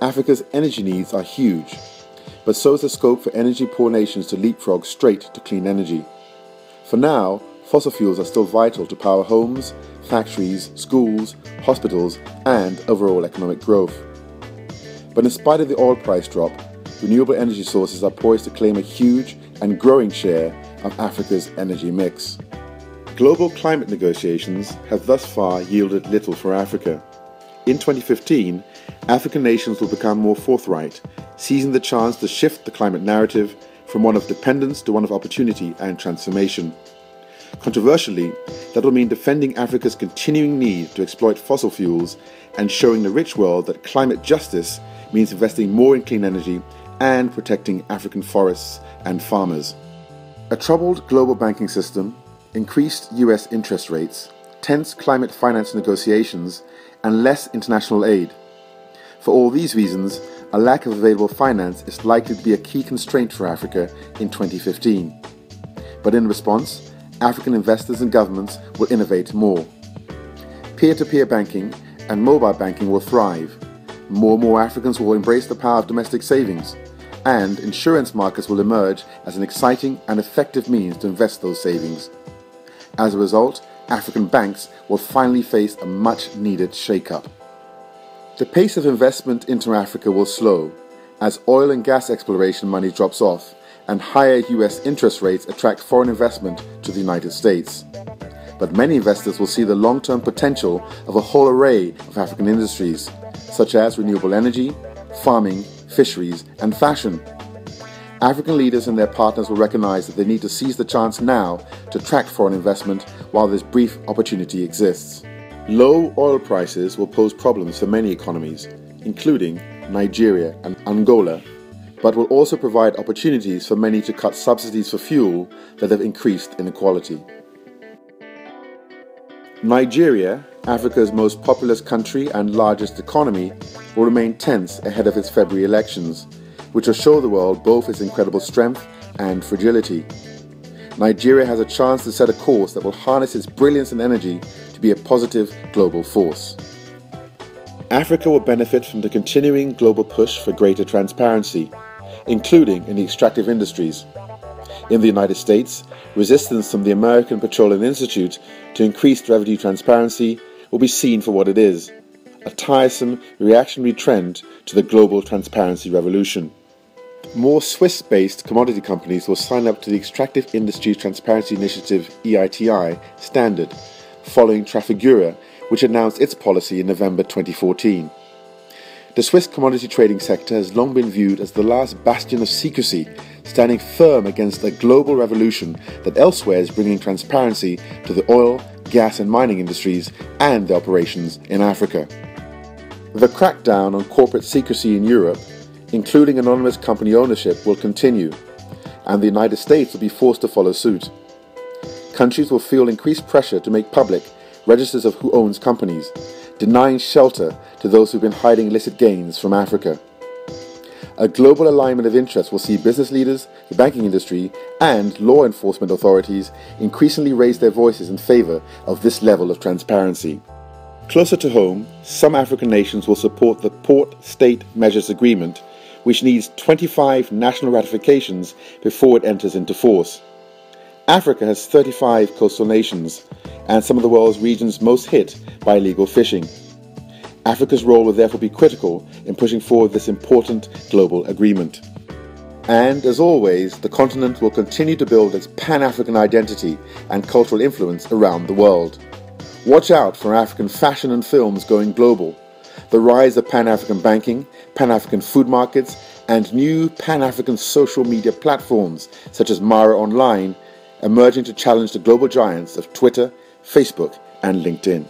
Africa's energy needs are huge, but so is the scope for energy-poor nations to leapfrog straight to clean energy. For now, fossil fuels are still vital to power homes, factories, schools, hospitals, and overall economic growth. But in spite of the oil price drop, renewable energy sources are poised to claim a huge and growing share of Africa's energy mix. Global climate negotiations have thus far yielded little for Africa. In 2015, African nations will become more forthright, seizing the chance to shift the climate narrative from one of dependence to one of opportunity and transformation. Controversially, that will mean defending Africa's continuing need to exploit fossil fuels and showing the rich world that climate justice means investing more in clean energy and protecting African forests and farmers. A troubled global banking system, increased US interest rates, tense climate finance negotiations, and less international aid. For all these reasons, a lack of available finance is likely to be a key constraint for Africa in 2015. But in response, African investors and governments will innovate more. Peer-to-peer banking and mobile banking will thrive. More and more Africans will embrace the power of domestic savings, and insurance markets will emerge as an exciting and effective means to invest those savings. As a result, African banks will finally face a much-needed shake-up. The pace of investment into Africa will slow as oil and gas exploration money drops off and higher US interest rates attract foreign investment to the United States. But many investors will see the long-term potential of a whole array of African industries, such as renewable energy, farming, fisheries, and fashion. African leaders and their partners will recognize that they need to seize the chance now to attract foreign investment while this brief opportunity exists. Low oil prices will pose problems for many economies, including Nigeria and Angola, but will also provide opportunities for many to cut subsidies for fuel that have increased inequality. Nigeria, Africa's most populous country and largest economy, will remain tense ahead of its February elections, which will show the world both its incredible strength and fragility. Nigeria has a chance to set a course that will harness its brilliance and energy to be a positive global force. Africa will benefit from the continuing global push for greater transparency, including in the extractive industries. In the United States, resistance from the American Petroleum Institute to increased revenue transparency will be seen for what it is, a tiresome reactionary trend to the global transparency revolution. More Swiss-based commodity companies will sign up to the Extractive Industries Transparency Initiative EITI standard, following Trafigura, which announced its policy in November 2014. The Swiss commodity trading sector has long been viewed as the last bastion of secrecy, standing firm against a global revolution that elsewhere is bringing transparency to the oil, gas and mining industries and their operations in Africa. The crackdown on corporate secrecy in Europe, including anonymous company ownership, will continue, and the United States will be forced to follow suit. Countries will feel increased pressure to make public registers of who owns companies, denying shelter to those who've been hiding illicit gains from Africa. A global alignment of interests will see business leaders, the banking industry, and law enforcement authorities increasingly raise their voices in favor of this level of transparency. Closer to home, some African nations will support the Port-State Measures Agreement, which needs 25 national ratifications before it enters into force. Africa has 35 coastal nations and some of the world's regions most hit by illegal fishing. Africa's role will therefore be critical in pushing forward this important global agreement. And as always, the continent will continue to build its Pan-African identity and cultural influence around the world. Watch out for African fashion and films going global, the rise of Pan-African banking, Pan-African food markets, and new Pan-African social media platforms such as Mara Online, emerging to challenge the global giants of Twitter, Facebook, and LinkedIn.